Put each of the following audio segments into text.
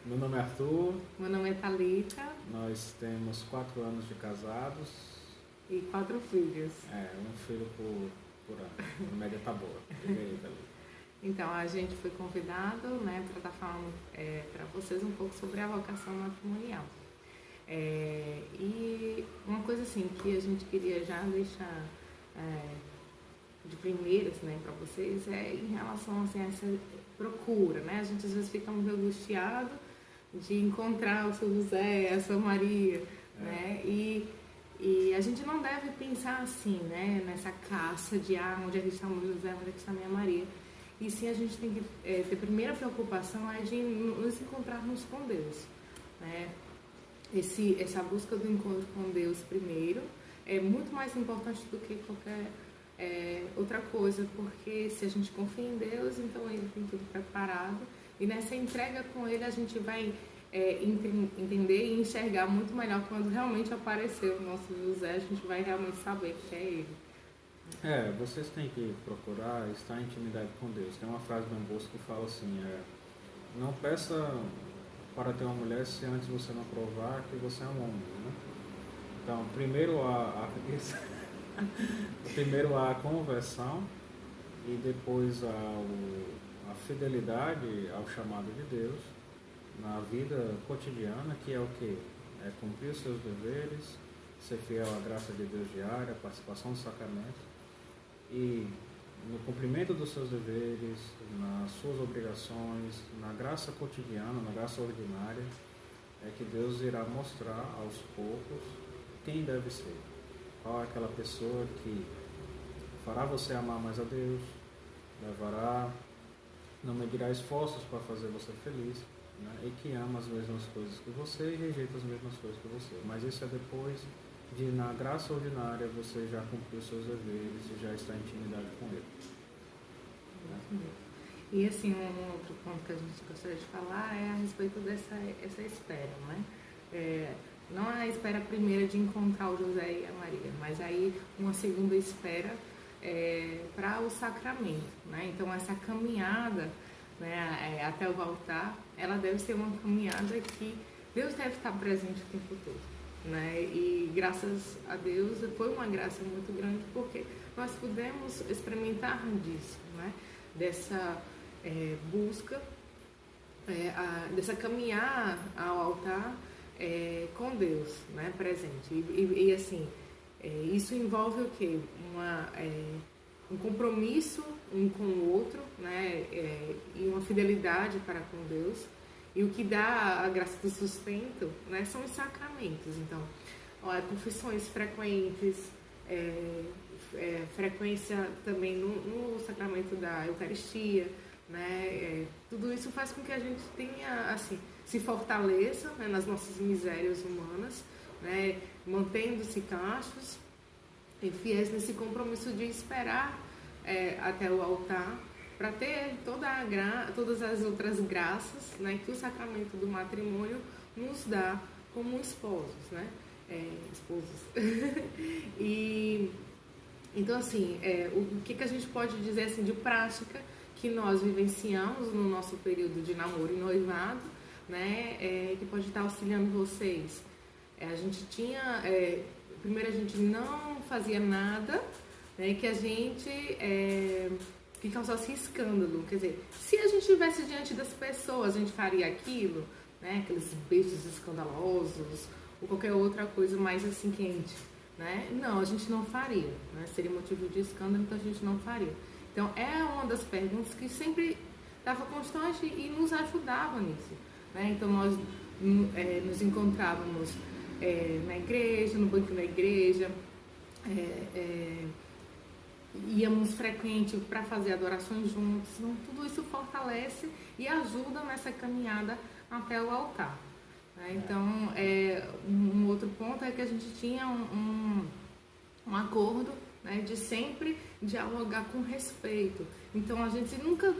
Meu nome é Arthur, Meu nome é Thalita nós temos 4 anos de casados, e 4 filhos. um filho por ano. A média tá boa. Diga aí, Thalita. Então, a gente foi convidado, né, para estar falando para vocês um pouco sobre a vocação matrimonial. E uma coisa assim que a gente queria já deixar de primeiras, né, para vocês é em relação assim, a essa procura, né? A gente às vezes fica muito angustiado de encontrar o seu José, a sua Maria, né? E a gente não deve pensar assim, né? Nessa caça de onde é que está o meu José, onde é que está a minha Maria. E sim, a gente tem que ter a primeira preocupação é de nos encontrarmos com Deus, né? Essa busca do encontro com Deus primeiro é muito mais importante do que qualquer outra coisa, porque se a gente confia em Deus, então Ele tem tudo preparado e nessa entrega com Ele a gente vai entender e enxergar muito melhor quando realmente aparecer o nosso José, a gente vai realmente saber que é Ele. Vocês têm que procurar estar em intimidade com Deus. Tem uma frase do Dom Bosco que fala assim, não peça para ter uma mulher se antes você não provar que você é um homem, né? Então, primeiro há a conversão e depois a fidelidade ao chamado de Deus na vida cotidiana, que é o que? É cumprir os seus deveres, ser fiel à graça de Deus diária, participação dos sacramentos e no cumprimento dos seus deveres, nas suas obrigações, na graça cotidiana, na graça ordinária, é que Deus irá mostrar aos poucos quem deve ser. Qual é aquela pessoa que fará você amar mais a Deus, não medirá esforços para fazer você feliz, né? E que ama as mesmas coisas que você e rejeita as mesmas coisas que você. Mas isso é depois de, na graça ordinária, você já cumpriu seus deveres e já está em intimidade com Ele. Né? E assim, um outro ponto que a gente gostaria de falar é a respeito dessa espera, né? Não a espera primeira de encontrar o José e a Maria, mas aí uma segunda espera para o sacramento, né? Então essa caminhada, né, até o altar, ela deve ser uma caminhada que Deus deve estar presente o tempo todo, né? E graças a Deus foi uma graça muito grande porque nós pudemos experimentar disso, né? Dessa busca, dessa caminhar ao altar com Deus, né, presente. E assim, isso envolve o quê? Um compromisso um com o outro, né, e uma fidelidade para com Deus. E o que dá a graça do sustento, né, são os sacramentos. Então, confissões frequentes, frequência também no sacramento da Eucaristia, né? Tudo isso faz com que a gente tenha, assim, se fortaleça, né, nas nossas misérias humanas, né, mantendo-se castos e fiéis nesse compromisso de esperar até o altar para ter todas as outras graças, né, que o sacramento do matrimônio nos dá como esposos, né? Esposos. E então assim, o que a gente pode dizer assim de prática que nós vivenciamos no nosso período de namoro e noivado, né, que pode estar auxiliando vocês. A gente tinha, primeiro a gente não fazia nada, né, que a gente que causasse escândalo. Quer dizer, se a gente estivesse diante das pessoas, a gente faria aquilo, né, aqueles beijos escandalosos ou qualquer outra coisa mais assim quente, né? Não, a gente não faria, né? Seria motivo de escândalo, então a gente não faria. Então, é uma das perguntas que sempre estava constante e nos ajudava nisso, né? Então, nós nos encontrávamos na igreja, no banco da igreja, íamos frequente para fazer adorações juntos. Então, tudo isso fortalece e ajuda nessa caminhada até o altar. Né? Então, um outro ponto é que a gente tinha um acordo, né, de sempre dialogar com respeito. Então a gente nunca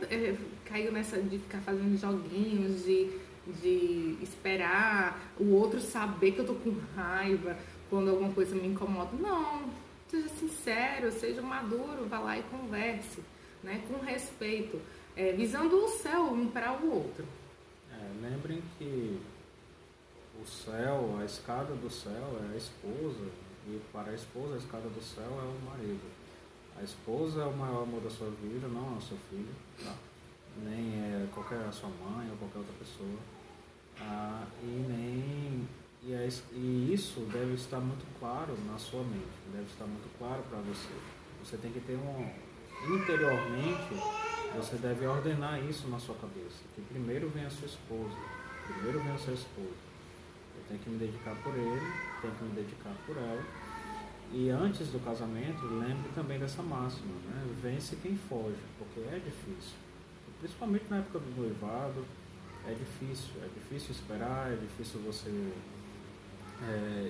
caiu nessa de ficar fazendo joguinhos, de esperar o outro saber que eu tô com raiva quando alguma coisa me incomoda. Não, seja sincero, seja maduro, vá lá e converse, né, com respeito, visando o céu um para o outro. Lembrem que o céu, a escada do céu é a esposa, e para a esposa a escada do céu é o marido. A esposa é o maior amor da sua vida, não é o seu filho, tá? Nem é qualquer a sua mãe ou qualquer outra pessoa. E isso deve estar muito claro na sua mente, deve estar muito claro para você. Você tem que ter interiormente, você deve ordenar isso na sua cabeça, que primeiro vem a sua esposa, primeiro vem o seu esposo. Eu tenho que me dedicar por ele, tenho que me dedicar por ela. E antes do casamento, lembre também dessa máxima, né? Vence quem foge, porque é difícil. Principalmente na época do noivado, é difícil esperar, é difícil você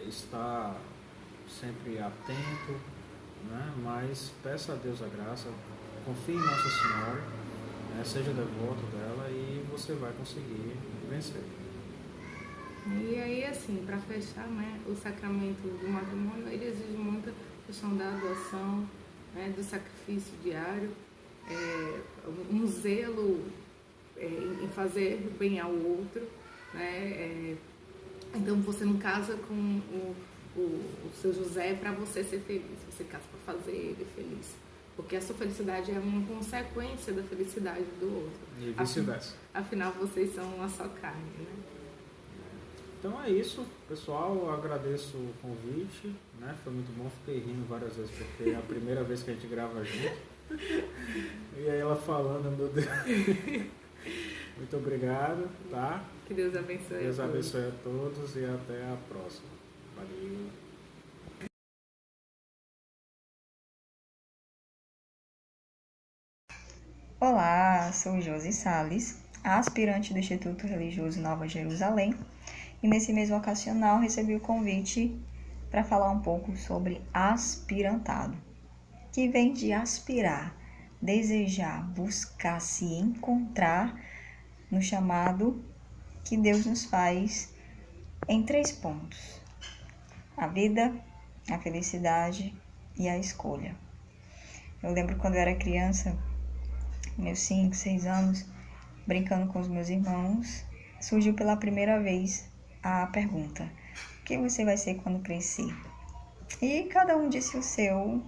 estar sempre atento, né? Mas peça a Deus a graça, confie em Nossa Senhora, né? Seja devoto dela e você vai conseguir vencer. E aí, assim, para fechar, né, o sacramento do matrimônio, ele exige muita questão da doação, né, do sacrifício diário, um zelo em fazer bem ao outro, né? Então você não casa com o seu José para você ser feliz, você casa para fazer ele feliz. Porque a sua felicidade é uma consequência da felicidade do outro. E vice-versa. Afinal, vocês são uma só carne, né? Então é isso, pessoal. Eu agradeço o convite, né? Foi muito bom, fiquei rindo várias vezes porque é a primeira vez que a gente grava junto. E aí ela falando, meu Deus. Muito obrigado, tá? Que Deus abençoe. Deus abençoe a todos e até a próxima. Valeu. Olá, sou Josi Salles, aspirante do Instituto Religioso Nova Jerusalém, e nesse mês vocacional recebi o convite para falar um pouco sobre aspirantado, que vem de aspirar, desejar, buscar, se encontrar no chamado que Deus nos faz em 3 pontos: a vida, a felicidade e a escolha. Eu lembro quando eu era criança, meus 5, 6 anos, brincando com os meus irmãos, surgiu pela primeira vez a pergunta: o que você vai ser quando crescer? E cada um disse o seu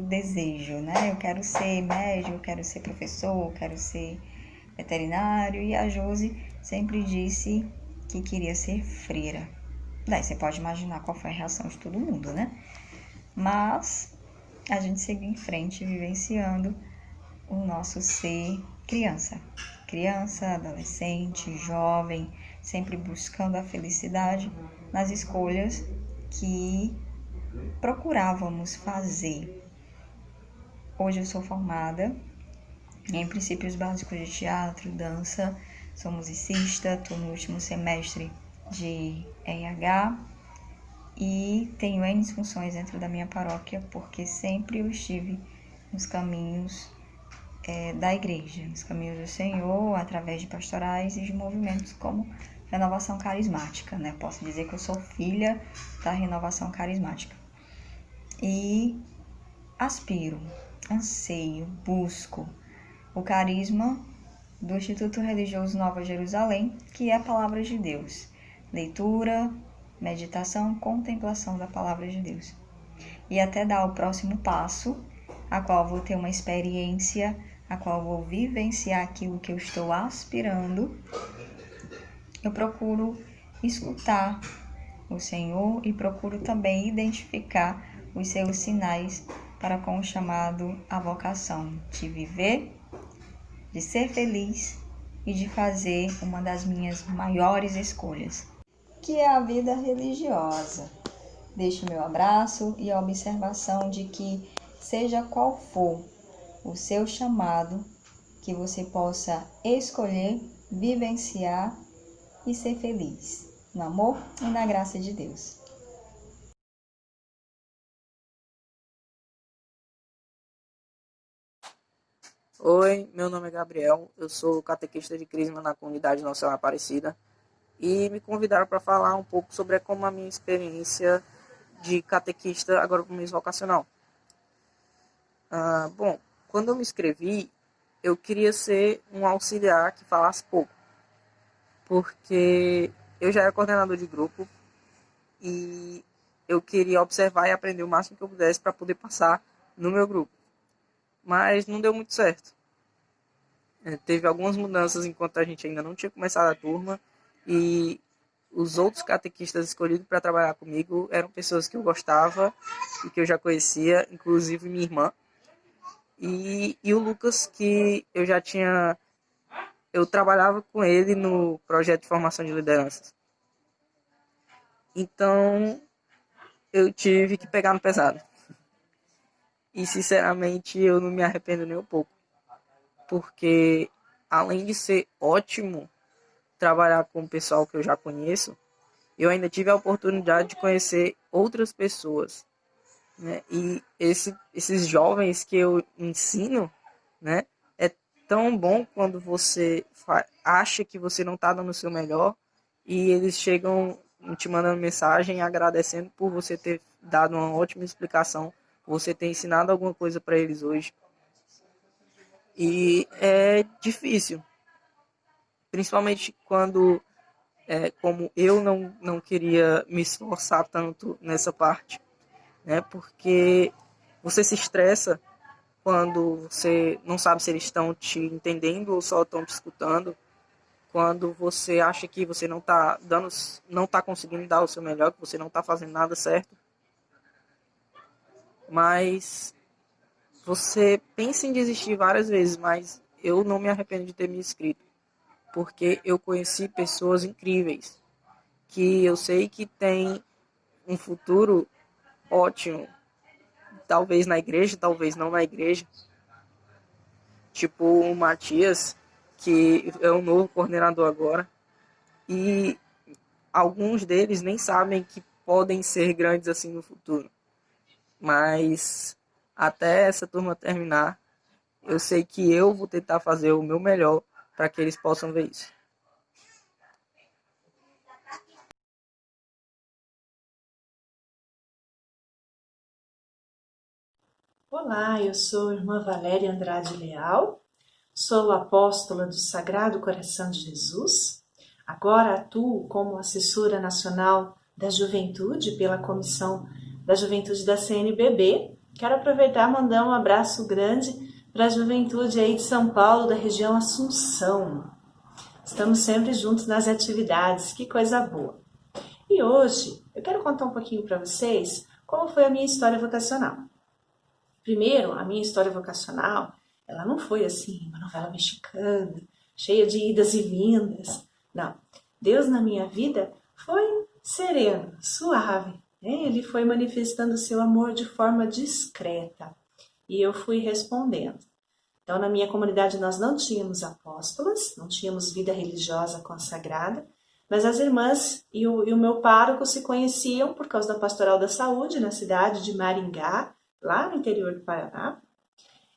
desejo, né? Eu quero ser médico, eu quero ser professor, eu quero ser veterinário. E a Josi sempre disse que queria ser freira. Daí você pode imaginar qual foi a reação de todo mundo, né? Mas a gente seguiu em frente, vivenciando o nosso ser criança, adolescente, jovem, sempre buscando a felicidade nas escolhas que procurávamos fazer. Hoje eu sou formada em princípios básicos de teatro, dança, sou musicista, estou no último semestre de RH e tenho N funções dentro da minha paróquia, porque sempre eu estive nos caminhos da igreja, nos caminhos do Senhor, através de pastorais e de movimentos como Renovação Carismática, né? Posso dizer que eu sou filha da Renovação Carismática. E aspiro, anseio, busco o carisma do Instituto Religioso Nova Jerusalém, que é a Palavra de Deus. Leitura, meditação, contemplação da Palavra de Deus. E até dar o próximo passo, a qual vou ter uma experiência, a qual vou vivenciar aquilo que eu estou aspirando, eu procuro escutar o Senhor e procuro também identificar os seus sinais para com o chamado à vocação de viver, de ser feliz e de fazer uma das minhas maiores escolhas, que é a vida religiosa. Deixo meu abraço e a observação de que, seja qual for o seu chamado, que você possa escolher, vivenciar e ser feliz, no amor e na graça de Deus. Oi, meu nome é Gabriel, eu sou catequista de Crisma na comunidade Nossa Senhora Aparecida e me convidaram para falar um pouco sobre como a minha experiência de catequista agora para o mês vocacional. Bom, quando eu me inscrevi, eu queria ser um auxiliar que falasse pouco. porque eu já era coordenador de grupo e eu queria observar e aprender o máximo que eu pudesse para poder passar no meu grupo. Mas não deu muito certo. Teve algumas mudanças enquanto a gente ainda não tinha começado a turma e os outros catequistas escolhidos para trabalhar comigo eram pessoas que eu gostava e que eu já conhecia, inclusive minha irmã. E o Lucas, que eu trabalhava com ele no projeto de formação de lideranças. Então, eu tive que pegar no pesado. E, sinceramente, eu não me arrependo nem um pouco. Porque, além de ser ótimo trabalhar com o pessoal que eu já conheço, eu ainda tive a oportunidade de conhecer outras pessoas, né? E esses jovens que eu ensino, né? É tão bom quando você acha que você não está dando o seu melhor e eles chegam te mandando mensagem agradecendo por você ter dado uma ótima explicação, por você ter ensinado alguma coisa para eles hoje. E é difícil, principalmente quando, como eu não queria me esforçar tanto nessa parte, né? Porque você se estressa quando você não sabe se eles estão te entendendo ou só estão te escutando, quando você acha que você não está conseguindo dar o seu melhor, que você não está fazendo nada certo. Mas você pensa em desistir várias vezes, mas eu não me arrependo de ter me inscrito, porque eu conheci pessoas incríveis, que eu sei que têm um futuro ótimo, talvez na igreja, talvez não na igreja. Tipo o Matias, que é o novo coordenador agora, e alguns deles nem sabem que podem ser grandes assim no futuro. Mas até essa turma terminar, eu sei que eu vou tentar fazer o meu melhor para que eles possam ver isso. Olá, eu sou a irmã Valéria Andrade Leal, sou apóstola do Sagrado Coração de Jesus, agora atuo como assessora nacional da juventude pela Comissão da Juventude da CNBB. Quero aproveitar e mandar um abraço grande para a juventude aí de São Paulo, da região Assunção. Estamos sempre juntos nas atividades, que coisa boa. E hoje eu quero contar um pouquinho para vocês como foi a minha história vocacional. Primeiro, a minha história vocacional, ela não foi assim, uma novela mexicana, cheia de idas e vindas. Não, Deus na minha vida foi sereno, suave. Né? Ele foi manifestando o seu amor de forma discreta e eu fui respondendo. Então, na minha comunidade nós não tínhamos apóstolas, não tínhamos vida religiosa consagrada, mas as irmãs e o meu pároco se conheciam por causa da Pastoral da Saúde na cidade de Maringá, lá no interior do Paraná,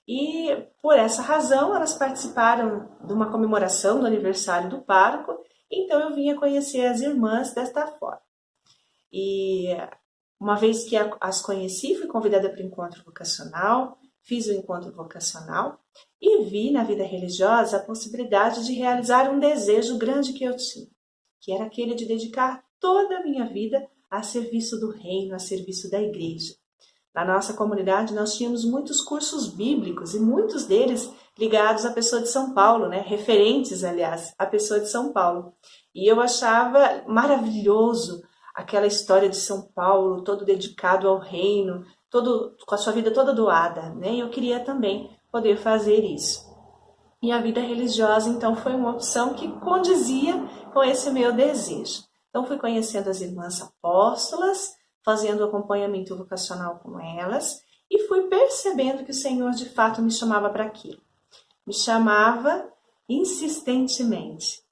e por essa razão elas participaram de uma comemoração do aniversário do pároco, então eu vinha conhecer as irmãs desta forma. E uma vez que as conheci, fui convidada para o encontro vocacional, fiz o encontro vocacional e vi na vida religiosa a possibilidade de realizar um desejo grande que eu tinha, que era aquele de dedicar toda a minha vida a serviço do reino, a serviço da igreja. Na nossa comunidade nós tínhamos muitos cursos bíblicos e muitos deles ligados à pessoa de São Paulo, né? Referentes, aliás, à pessoa de São Paulo. E eu achava maravilhoso aquela história de São Paulo, todo dedicado ao reino, todo com a sua vida toda doada, né? E eu queria também poder fazer isso. E a vida religiosa, então, foi uma opção que condizia com esse meu desejo. Então, fui conhecendo as irmãs apóstolas, fazendo acompanhamento vocacional com elas e fui percebendo que o Senhor de fato me chamava para aquilo. Me chamava insistentemente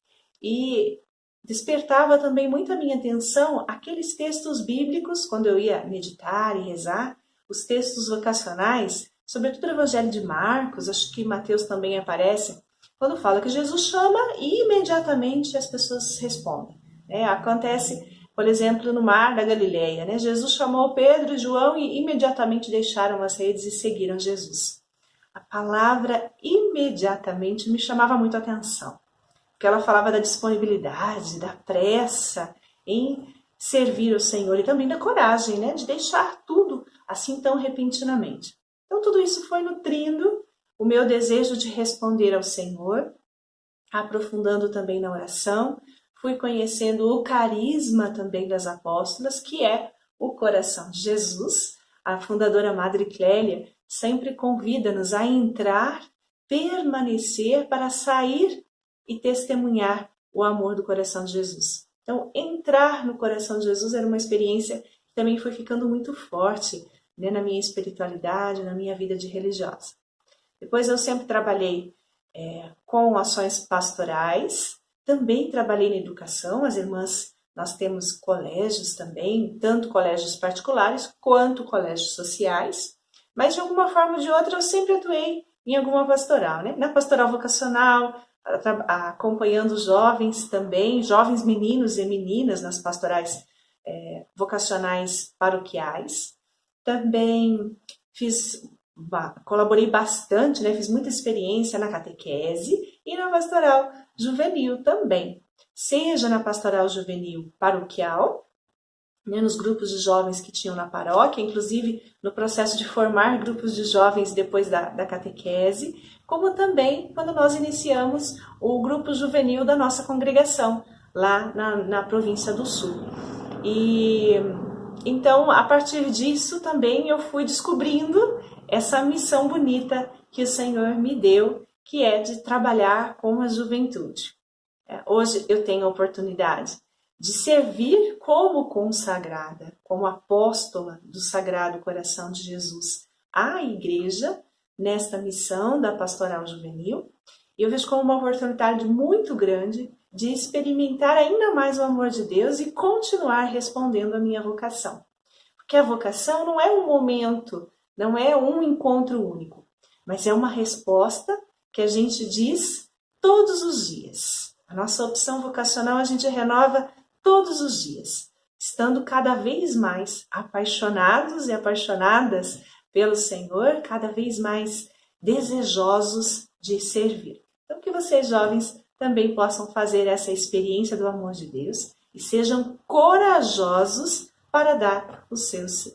e despertava também muito a minha atenção aqueles textos bíblicos, quando eu ia meditar e rezar, os textos vocacionais, sobretudo o Evangelho de Marcos, acho que Mateus também aparece, quando fala que Jesus chama e imediatamente as pessoas respondem. Acontece, por exemplo, no Mar da Galileia, né? Jesus chamou Pedro e João e imediatamente deixaram as redes e seguiram Jesus. A palavra imediatamente me chamava muito a atenção. porque ela falava da disponibilidade, da pressa em servir o Senhor e também da coragem, né, de deixar tudo assim tão repentinamente. Então tudo isso foi nutrindo o meu desejo de responder ao Senhor, aprofundando também na oração. Fui conhecendo o carisma também das apóstolas, que é o coração de Jesus. A fundadora Madre Clélia sempre convida-nos a entrar, permanecer para sair e testemunhar o amor do coração de Jesus. Então, entrar no coração de Jesus era uma experiência que também foi ficando muito forte, né, na minha espiritualidade, na minha vida de religiosa. Depois eu sempre trabalhei com ações pastorais, também trabalhei na educação. As irmãs, nós temos colégios também, tanto colégios particulares quanto colégios sociais, mas de alguma forma ou de outra eu sempre atuei em alguma pastoral, né? Na pastoral vocacional, acompanhando jovens também, jovens meninos e meninas nas pastorais vocacionais paroquiais. Também colaborei bastante, né? Fiz muita experiência na catequese e na pastoral juvenil também, seja na pastoral juvenil paroquial, né, nos grupos de jovens que tinham na paróquia, inclusive no processo de formar grupos de jovens depois da catequese, como também quando nós iniciamos o grupo juvenil da nossa congregação, lá na província do Sul. E então, a partir disso também eu fui descobrindo essa missão bonita que o Senhor me deu, que é de trabalhar com a juventude. Hoje eu tenho a oportunidade de servir como consagrada, como apóstola do Sagrado Coração de Jesus à Igreja, nesta missão da pastoral juvenil. E eu vejo como uma oportunidade muito grande de experimentar ainda mais o amor de Deus e continuar respondendo à minha vocação. Porque a vocação não é um momento, não é um encontro único, mas é uma resposta que a gente diz todos os dias. A nossa opção vocacional a gente renova todos os dias, estando cada vez mais apaixonados e apaixonadas pelo Senhor, cada vez mais desejosos de servir. Então, que vocês jovens também possam fazer essa experiência do amor de Deus e sejam corajosos para dar o seu ser.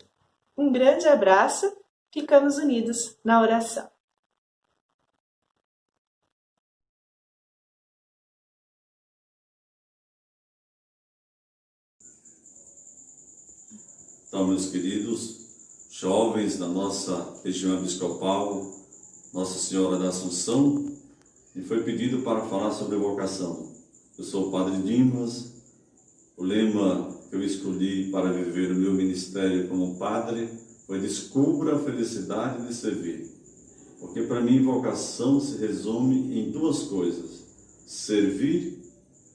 Um grande abraço, ficamos unidos na oração. Então, meus queridos jovens da nossa região episcopal, Nossa Senhora da Assunção, me foi pedido para falar sobre vocação. Eu sou o Padre Dimas. O lema que eu escolhi para viver o meu ministério como padre foi: descubra a felicidade de servir. Porque para mim vocação se resume em duas coisas: servir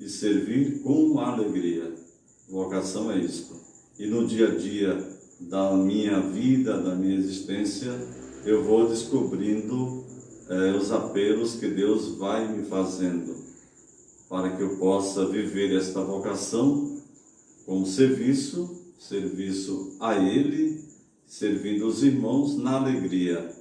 e servir com alegria. Vocação é isto. E no dia a dia da minha vida, da minha existência, eu vou descobrindo os apelos que Deus vai me fazendo para que eu possa viver esta vocação com serviço a Ele, servindo os irmãos na alegria.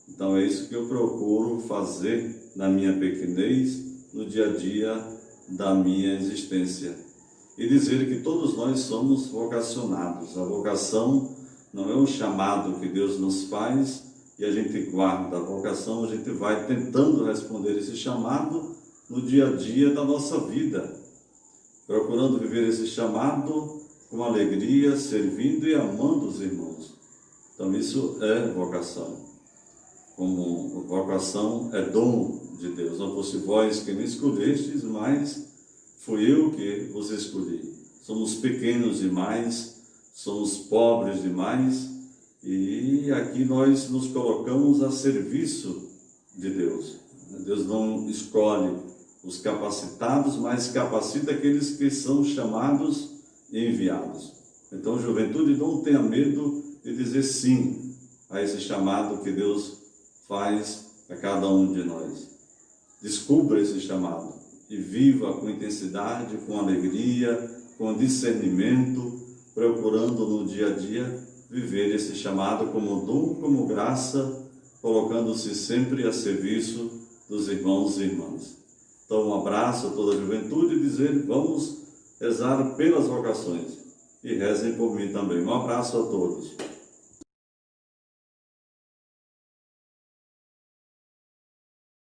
Então é isso que eu procuro fazer na minha pequenez, no dia a dia da minha existência. E dizer que todos nós somos vocacionados. A vocação não é um chamado que Deus nos faz e a gente guarda. A vocação, a gente vai tentando responder esse chamado no dia a dia da nossa vida, procurando viver esse chamado com alegria, servindo e amando os irmãos. Então isso é vocação. Como vocação é dom de Deus. Não fosse vós que me escolhestes, mas fui eu que vos escolhi. Somos pequenos demais, somos pobres demais, e aqui nós nos colocamos a serviço de Deus. Deus não escolhe os capacitados, mas capacita aqueles que são chamados e enviados. Então, juventude, não tenha medo de dizer sim a esse chamado que Deus faz a cada um de nós. Descubra esse chamado e viva com intensidade, com alegria, com discernimento, procurando no dia a dia viver esse chamado como dom, como graça, colocando-se sempre a serviço dos irmãos e irmãs. Então, um abraço a toda a juventude e dizer, vamos rezar pelas vocações. E rezem por mim também. Um abraço a todos.